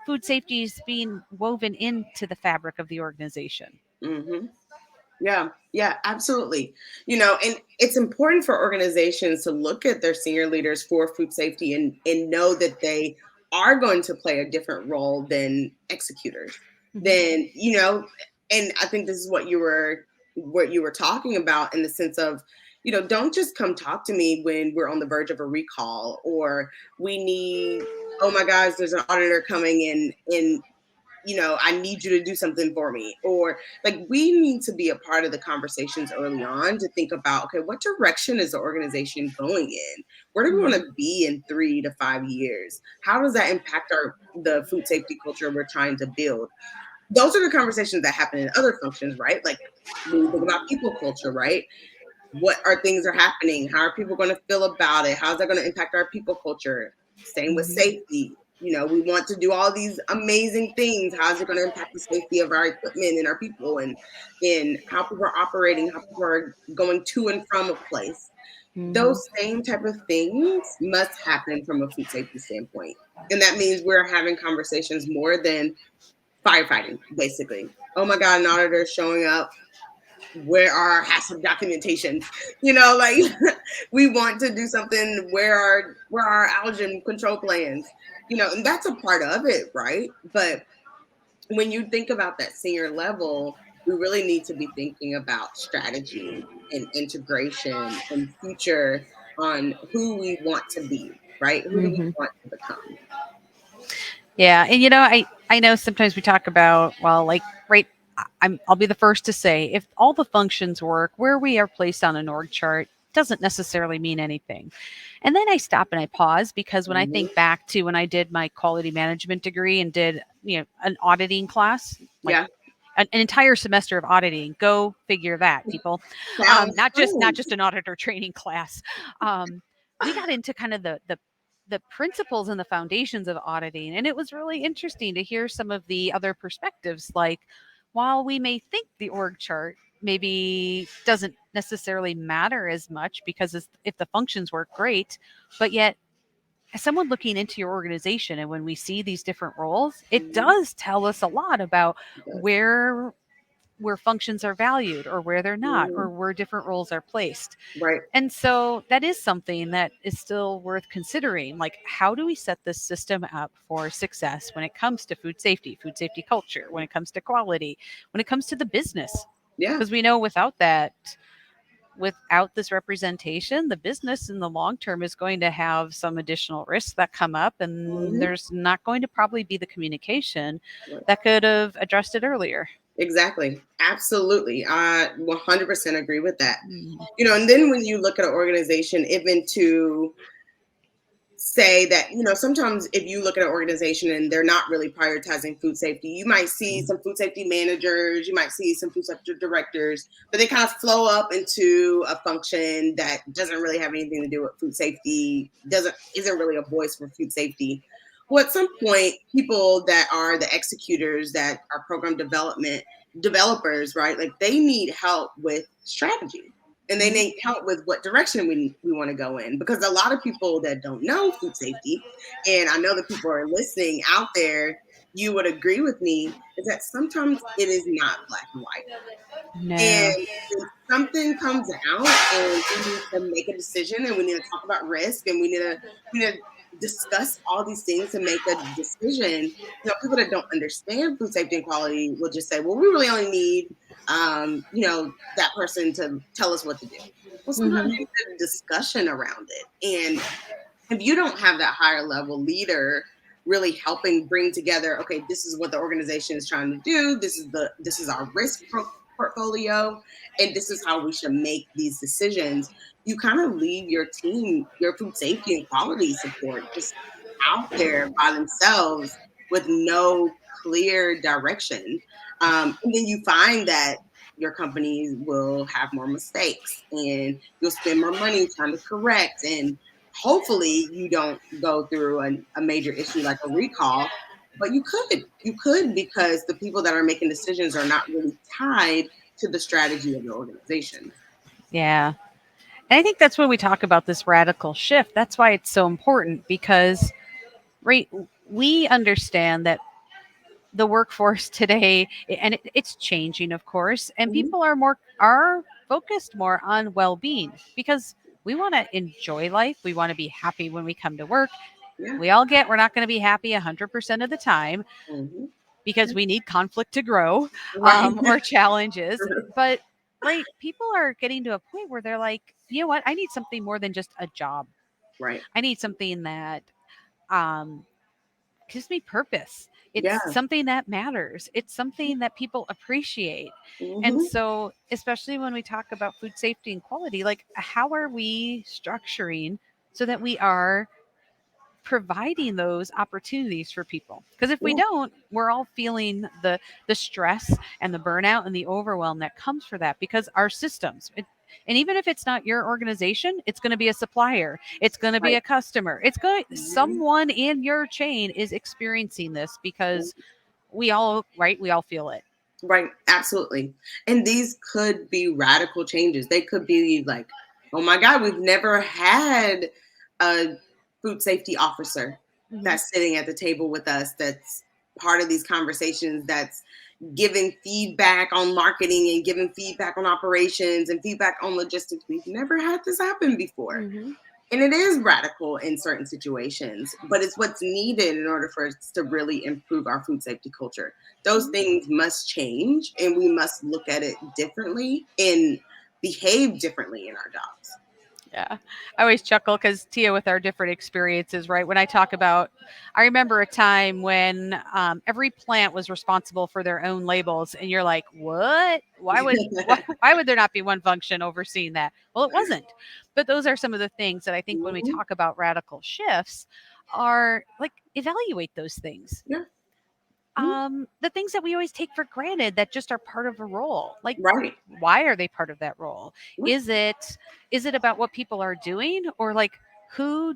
food safety is being woven into the fabric of the organization. Mm-hmm. Yeah, yeah, absolutely. And it's important for organizations to look at their senior leaders for food safety and know that they are going to play a different role than executors. Mhm. Then, and I think this is what you were talking about in the sense of, don't just come talk to me when we're on the verge of a recall or we need, oh my gosh, there's an auditor coming in, I need you to do something for me. Or like we need to be a part of the conversations early on to think about, okay, what direction is the organization going in? Where do we want Mhm. to be in 3 to 5 years? How does that impact the food safety culture we're trying to build? Those are the conversations that happen in other functions, right? Like when we think about people culture, right? What are things are happening? How are people going to feel about it? How's that going to impact our people culture? Same with Mhm. safety. We want to do all these amazing things. How's it going to impact the safety of our equipment and our people and how people are operating, how people are going to and from a place? Mhm. Those same type of things must happen from a food safety standpoint. And that means we're having conversations more than firefighting, basically. Oh my God, an auditor showing up, where are our HACCP documentations? Like we want to do something. Where are our allergen control plans? And that's a part of it, right? But when you think about that senior level, we really need to be thinking about strategy and integration and future on who we want to be, right? Who do we Mhm. want to become? Yeah, and I know sometimes we talk about, well, like, right, I'll be the first to say if all the functions work, where we are placed on an org chart doesn't necessarily mean anything. And then I stop and I pause because when I Hmm. think back to when I did my quality management degree and did, an auditing class, like Yeah, an entire semester of auditing. Go figure that, people. sounds Not just fun. an auditor training class. We got into kind of the principles and the foundations of auditing, and it was really interesting to hear some of the other perspectives. Like, while we may think the org chart maybe doesn't necessarily matter as much because if the functions work great, but yet as someone looking into your organization and when we see these different roles, it Hmm. does tell us a lot about It does. where functions are valued or where they're not Hmm. or where different roles are placed. Right. And so that is something that is still worth considering. Like, how do we set this system up for success when it comes to food safety culture, when it comes to quality, when it comes to the business? Yeah. Because we know without this representation, the business in the long term is going to have some additional risks that come up, and Hmm. there's not going to probably be the communication that could have addressed it earlier. Exactly. Absolutely. I 100% agree with that. Mhm. And then when you look at an organization, even to say that, sometimes if you look at an organization and they're not really prioritizing food safety, you might see some food safety managers, you might see some food safety directors, but they kind of flow up into a function that doesn't really have anything to do with food safety, isn't really a voice for food safety. Well, at some point, people that are the executors, that are program development developers, right? Like they need help with strategy and they Mhm. need help with what direction we want to go in, because a lot of people that don't know food safety, and I know that people are listening out there, you would agree with me is that sometimes it is not black and white. No. And when something comes out and we need to make a decision and we need to talk about risk and we need to discuss all these things to make a decision, people that don't understand food safety and quality will just say, well, we really only need that person to tell us what to do. Well, sometimes Hmm. you need a discussion around it. And if you don't have that higher level leader really helping bring together, okay, this is what the organization is trying to do, this is our portfolio, and this is how we should make these decisions, you kind of leave your team, your food safety and quality support, just out there by themselves with no clear direction. And then you find that your companies will have more mistakes and you'll spend more money trying to correct, and hopefully you don't go through a major issue like a recall, but you could because the people that are making decisions are not really tied to the strategy of the organization. Yeah. And I think that's when we talk about this radical shift. That's why it's so important because, right, we understand that the workforce today, and it's changing, of course, and Mhm. people are focused more on well-being because we want to enjoy life. We want to be happy when we come to work. Yeah. We all get we're not going to be happy 100% of the time Hmm. because we need conflict to grow, Right. or challenges. But right, people are getting to a point where they're like, you know what? I need something more than just a job. Right. I need something that um, gives me purpose. It's Yeah. something that matters. It's something that people appreciate. And Hmm. so, especially when we talk about food safety and quality, like how are we structuring so that we are providing those opportunities for people? Because if we Yeah. don't, we're all feeling the stress and the burnout and the overwhelm that comes for that because our systems and even if it's not your organization, it's going to be a supplier, it's going to be Right. a customer, it's going Mhm. someone in your chain is experiencing this because we all feel it. Right, absolutely. And these could be radical changes. They could be like, oh my God, we've never had a food safety officer Hmm. that's sitting at the table with us, that's part of these conversations, that's giving feedback on marketing and giving feedback on operations and feedback on logistics. We've never had this happen before. Hmm. And it is radical in certain situations, but it's what's needed in order for us to really improve our food safety culture. Those things must change and we must look at it differently and behave differently in our jobs. Yeah. I always chuckle because Tia, with our different experiences, right? When I talk about, I remember a time when every plant was responsible for their own labels, and you're like, what? Why would there not be one function overseeing that? Well, it wasn't. But those are some of the things that I think when we Mhm. talk about radical shifts are like evaluate those things. Yeah. Mhm. The things that we always take for granted that just are part of a role. Like, Right. why are they part of that role? Right. Is it about what people are doing, or like who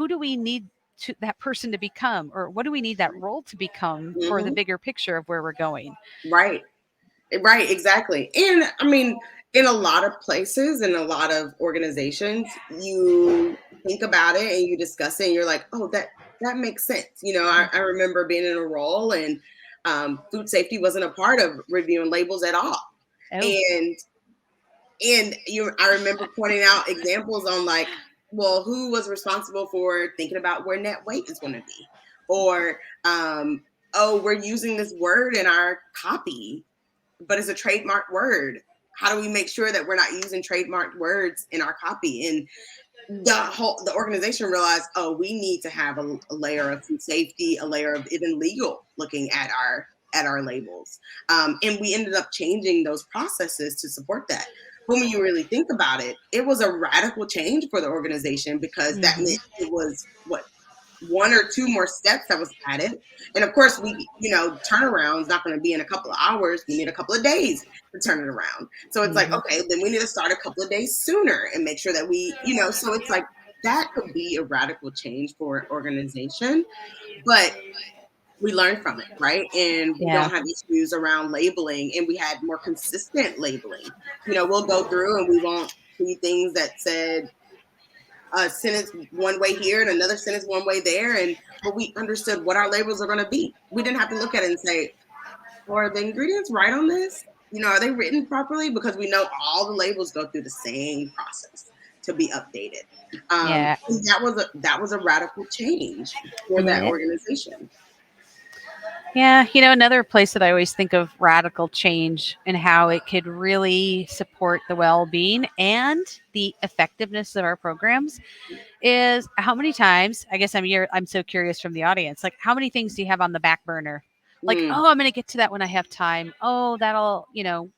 do we need to that person to become, or what do we need that role to become for the Mhm. bigger picture of where we're going? Right. Right, exactly. And I mean, in a lot of places, in a lot of organizations, you think about it and you discuss it and you're like, oh, that makes sense. I remember being in a role and food safety wasn't a part of reviewing labels at all. Oh. And I remember pointing out examples on like, well, who was responsible for thinking about where net weight is going to be? Or oh, we're using this word in our copy but it's a trademark word. How do we make sure that we're not using trademarked words in our copy? And the organization realized, oh, we need to have a layer of food safety, a layer of even legal looking at our labels, and we ended up changing those processes to support that. But when you really think about it, it was a radical change for the organization because that Hmm. meant it was what one or two more steps that was added. And of course, turnaround is not going to be in a couple of hours. We need a couple of days to turn it around. So it's like, Hmm. okay, then we need to start a couple of days sooner and make sure that so it's like that could be a radical change for an organization, but we learn from it, right? And we Yeah. don't have issues around labeling and we had more consistent labeling. We'll go through and we won't see things that said a sentence one way here and another sentence one way there, and but we understood what our labels are going to be. We didn't have to look at it and say, are the ingredients right on this? Are they written properly? Because we know all the labels go through the same process to be updated. Yeah. And that was a radical change for that Yeah. organization. Yeah, another place that I always think of radical change and how it could really support the well-being and the effectiveness of our programs is how many times, I guess I'm so curious from the audience, like how many things do you have on the back burner? Like, Mm, oh, I'm going to get to that when I have time. Oh,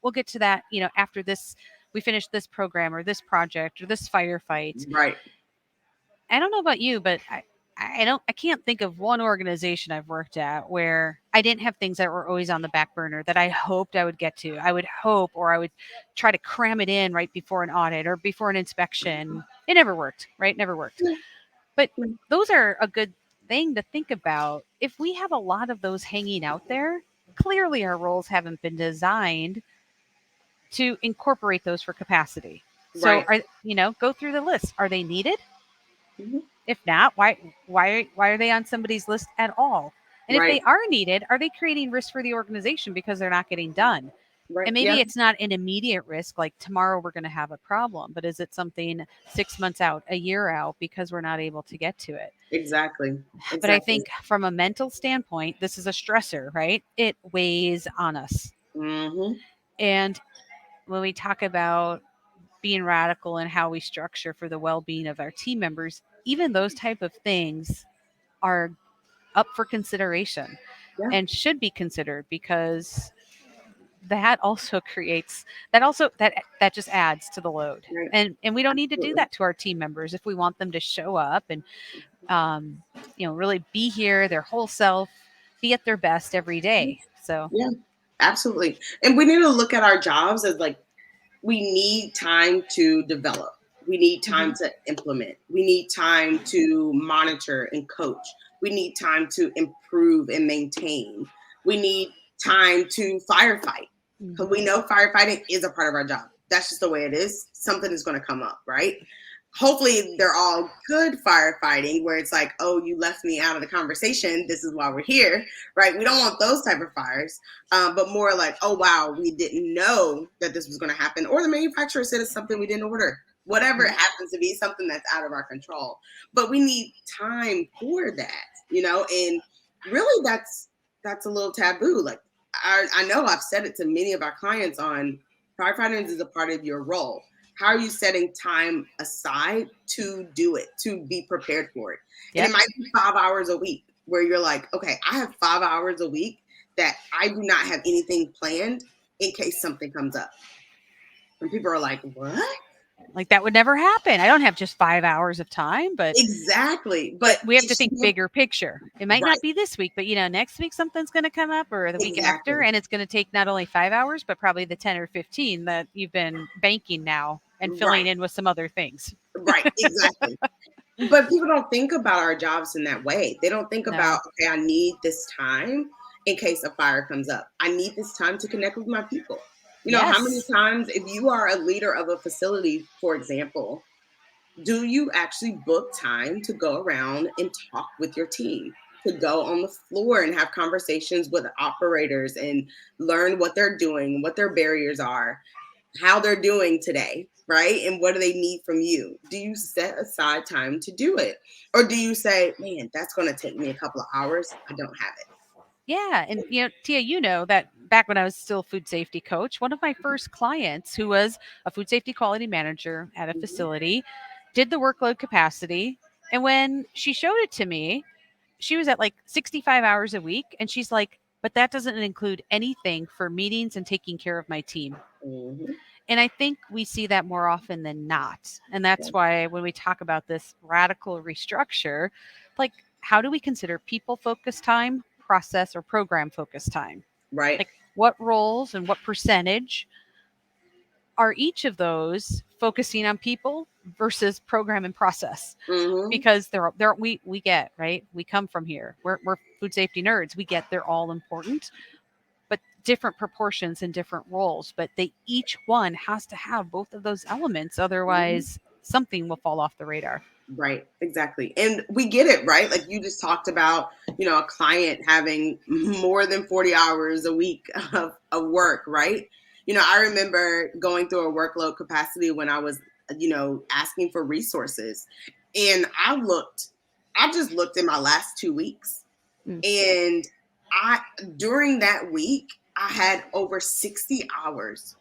we'll get to that, after this we finish this program or this project or this firefight. right. I don't know about you, but I can't think of one organization I've worked at where I didn't have things that were always on the back burner that I hoped I would get to. I would hope, or I would try to cram it in right before an audit or before an inspection. It never worked, right? Never worked. Yeah, But yeah, those are a good thing to think about. If we have a lot of those hanging out there, clearly our roles haven't been designed to incorporate those for capacity. So right. go through the list. Are they needed? Mhm, If not, why are they on somebody's list at all? And if right. they are needed, are they creating risk for the organization because they're not getting done? Right. And Yeah. maybe it's not an immediate risk, like tomorrow we're going to have a problem, but is it something 6 months out, a year out, because we're not able to get to it? Exactly. But I Exactly. think from a mental standpoint, this is a stressor, right? It weighs on us. Hmm. And when we talk about being radical and how we structure for the well-being of our team members, even those type of things are up for consideration Yeah. and should be considered because that also creates that just adds to the load. Right. And we don't need to do Absolutely. that to our team members if we want them to show up and um, really be here their whole self, be at their best every day. So Yeah. Absolutely. And we need to look at our jobs as like we need time to develop. We need time mhm, to implement. We need time to monitor and coach. We need time to improve and maintain. We need time to firefight because mhm. we know firefighting is a part of our job. That's just the way it is. Something is going to come up, right? Hopefully, they're all good firefighting where it's like, oh, you left me out of the conversation. This is why we're here, right? We don't want those type of fires, but more like, oh wow, we didn't know that this was going to happen, or the manufacturer said it's something we didn't order. Whatever it Yep. happens to be, something that's out of our control. But we need time for that, and really that's a little taboo. Like I know I've said it to many of our clients on firefighting is a part of your role. How are you setting time aside to do it, to be prepared for it? And it Yep. might be 5 hours a week where you're like, okay, I have 5 hours a week that I do not have anything planned in case something comes up. And people are like, what? Like that would never happen. I don't have just 5 hours of time, but Exactly. but But we have it to should think be bigger picture. It might right. not be this week, but next week something's going to come up or the week after, Exactly. and it's going to take not only 5 hours, but probably the 10 or 15 that you've been banking now and filling Right. in with some other things. Right. Exactly. But people don't think about our jobs in that way. They don't think about, No. okay, I need this time in case a fire comes up. I need this time to connect with my people. How many Yes. times, if you are a leader of a facility, for example, do you actually book time to go around and talk with your team? To go on the floor and have conversations with operators and learn what they're doing, what their barriers are, how they're doing today, right? And what do they need from you? Do you set aside time to do it? Or do you say, man, that's going to take me a couple of hours? I don't have it. Yeah. And, Tia, that back when I was still food safety coach, one of my first clients who was a food safety quality manager at a Mhm. facility did the workload capacity. And when she showed it to me, she was at like 65 hours a week. And she's like, but that doesn't include anything for meetings and taking care of my team. Mhm. And I think we see that more often than not. And Yeah. that's why when we talk about this radical restructure, like how do we consider people focused time, process, or program focused time? Right. Like what roles and what percentage are each of those focusing on people versus program and process? Hmm. Because they're we get, right, we come from here, we're food safety nerds, we get they're all important, but different proportions and different roles, but they each one has to have both of those elements, Hmm. otherwise something will fall off the radar. Right, exactly. And we get it, right? Like you just talked about, a client having more than 40 hours a week of work, right? I remember going through a workload capacity when I was, asking for resources. And I just looked in my last 2 weeks. Mm. And I, during that week, I had over 60 hours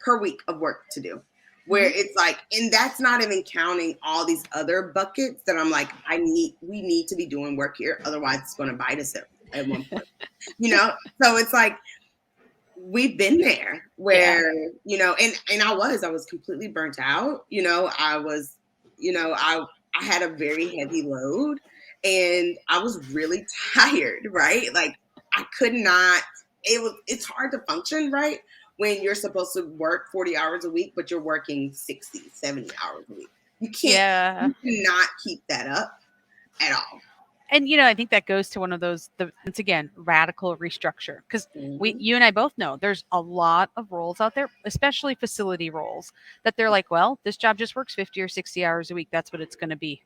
per week of work to do. Where Hmm. it's like, and that's not even counting all these other buckets that I'm like, we need to be doing work here. Otherwise, it's going to bite us at one point, you know? So it's like, we've been there Yeah. where, and I was completely burnt out. I was, I had a very heavy load and I was really tired, right? Like I could not, it's hard to function, right? When you're supposed to work 40 hours a week, but you're working 60, 70 hours a week. Yeah. You cannot keep that up at all. And I think that goes to one of those, once again, radical restructure, because Hmm. you and I both know there's a lot of roles out there, especially facility roles, that they're like, well, this job just works 50 or 60 hours a week, that's what it's going to be.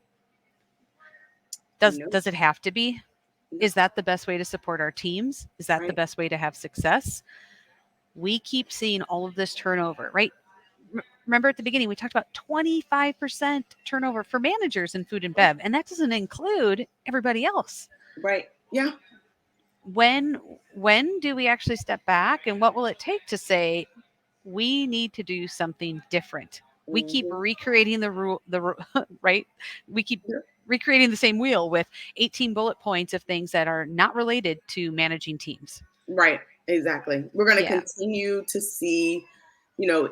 No, Does it have to be? no, Is that the best way to support our teams? Is that the right, best way to have success? We keep seeing all of this turnover, right? Remember at the beginning we talked about 25% turnover for managers in food and bev, and that doesn't include everybody else. right. Yeah. When do we actually step back, and what will it take to say we need to do something different? We keep Hmm. recreating right, we keep recreating the same wheel with 18 bullet points of things that are not related to managing teams. Right, exactly. We're going to Yeah. continue to see, you know,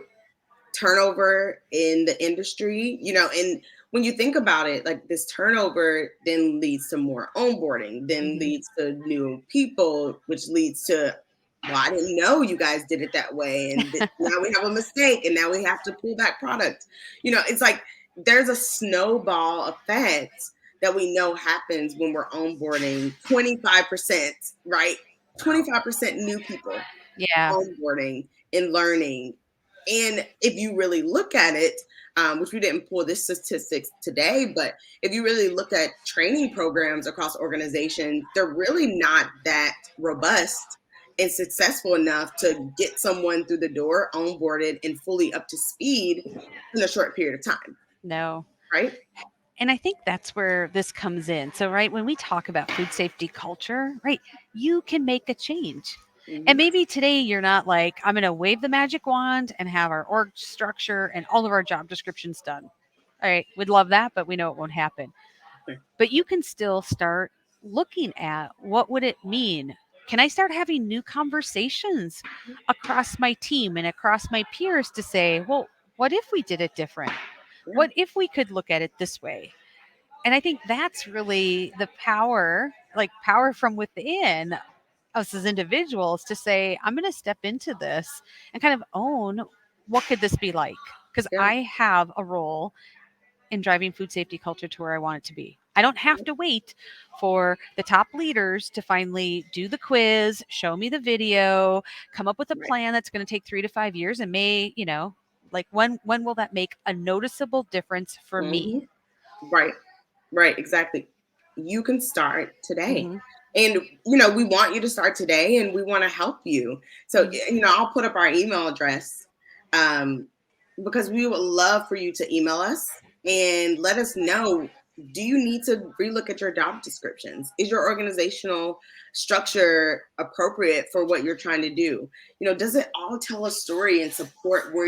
turnover in the industry, and when you think about it, like this turnover then leads to more onboarding, then Hmm. leads to new people, which leads to, well, I didn't know you guys did it that way. And now we have a mistake and now we have to pull back product. It's like there's a snowball effect that we know happens when we're onboarding 25%, right? 25% new people Yeah. onboarding and learning. And if you really look at it, which we didn't pull this statistics today, but if you really look at training programs across organizations, they're really not that robust and successful enough to get someone through the door, onboarded, and fully up to speed in a short period of time, No. right? And I think that's where this comes in. So, right, when we talk about food safety culture, right, you can make a change. And Hmm. maybe today you're not like, I'm going to wave the magic wand and have our org structure and all of our job descriptions done. All right, we'd love that, but we know it won't happen. But you can still start looking at what would it mean? Can I start having new conversations across my team and across my peers to say, well, what if we did it different? Yeah, What if we could look at it this way? And I think that's really the power, like power from within us as individuals to say, I'm going to step into this and kind of own what could this be like? Because yeah, I have a role in driving food safety culture to where I want it to be. I don't have to wait for the top leaders to finally do the quiz, show me the video, come up with a right. plan that's going to take 3 to 5 years and like when will that make a noticeable difference for me? Hmm. Right. Right, exactly. You can start today. Mhm. And, we want you to start today and we want to help you. So, Mhm. I'll put up our email address, um, because we would love for you to email us and let us know, do you need to relook at your job descriptions? Is your organizational structure appropriate for what you're trying to do? Does it all tell a story and support where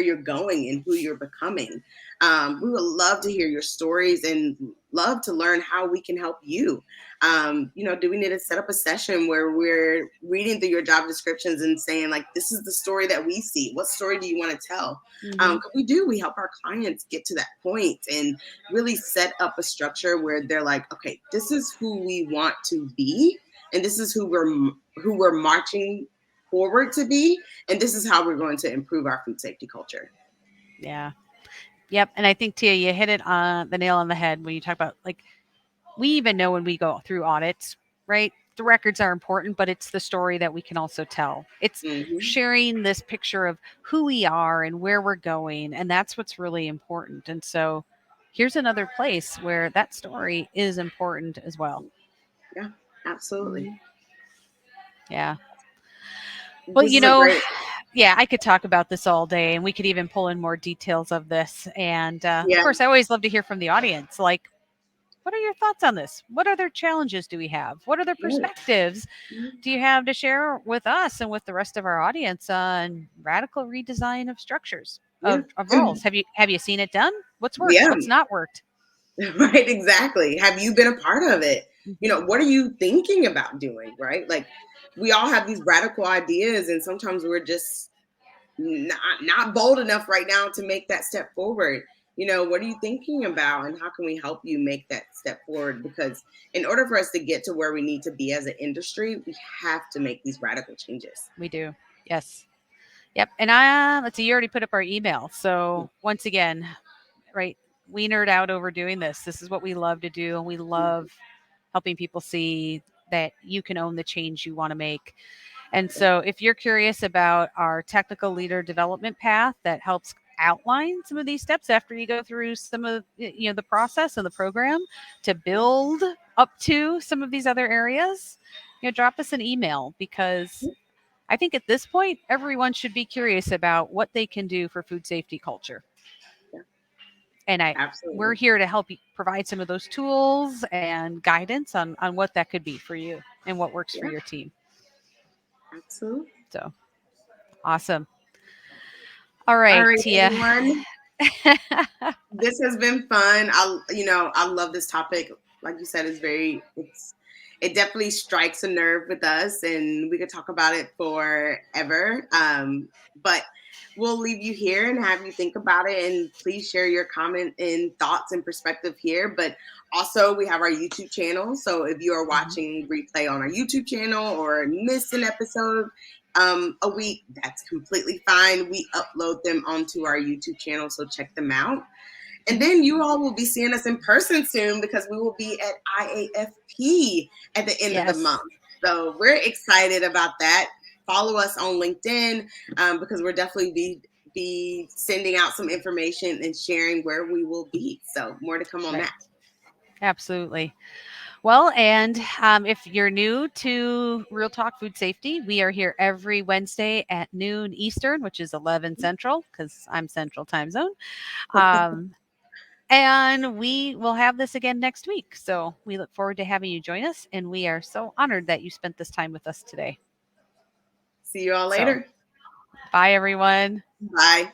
you're going and who you're becoming? We would love to hear your stories and love to learn how we can help you. Do we need to set up a session where we're reading through your job descriptions and saying, like, this is the story that we see. What story do you want to tell? Mhm. 'Cause we help our clients get to that point and really set up a structure where they're like, okay, this is who we want to be, and this is who we're marching forward to be, and this is how we're going to improve our food safety culture. Yeah. Yep. And I think Tia, you hit it on the nail on the head when you talk about, like, we even know when we go through audits, right? The records are important, but it's the story that we can also tell. It's Hmm. sharing this picture of who we are and where we're going. And that's what's really important. And so, here's another place where that story is important as well. Yeah, absolutely. Mhm. Yeah. Well, This is a great. yeah, I could talk about this all day and we could even pull in more details of this. And of Yeah, course, I always love to hear from the audience. Like, what are your thoughts on this? What other challenges do we have? What other right. perspectives Mhm. do you have to share with us and with the rest of our audience on radical redesign of structures Yeah, of and roles? Have you seen it done? What's worked? yeah, What's not worked? right, exactly. Have you been a part of it? Hmm. What are you thinking about doing, right? Like, we all have these radical ideas, and sometimes we're just not bold enough right now to make that step forward. What are you thinking about, and how can we help you make that step forward? Because in order for us to get to where we need to be as an industry, we have to make these radical changes. We do. Yes. Yep. And let's see, you already put up our email. So once again, right, we nerd out over doing this. This is what we love to do, and we love helping people see that you can own the change you want to make. And so, if you're curious about our technical leader development path that helps outline some of these steps after you go through some of the process and the program to build up to some of these other areas, drop us an email because I think at this point everyone should be curious about what they can do for food safety culture. Yeah, And we're absolutely. here to help you provide some of those tools and guidance on what that could be for you and what works for Yeah, your team. absolutely. So awesome. All All right, right, Tia. everyone. This has been fun. I love this topic. Like you said, it definitely strikes a nerve with us, and we could talk about it forever. But we'll leave you here and have you think about it, and please share your comment and thoughts and perspective here. But also, we have our YouTube channel. So if you are Mhm. watching replay on our YouTube channel or miss an episode a week, that's completely fine. We upload them onto our YouTube channel, so check them out. And Mhm. then you all will be seeing us in person soon because we will be at IAFP at the end of the Yes. month. So we're excited about that. Follow us on LinkedIn because we're definitely be sending out some information and sharing where we will be. So more to come on Right. that. Absolutely. Well, and if you're new to Real Talk Food Safety, we are here every Wednesday at noon Eastern, which is 11 Central, because I'm Central Time Zone. Um, and we will have this again next week. So we look forward to having you join us. And we are so honored that you spent this time with us today. See you all So later. bye, everyone. Bye.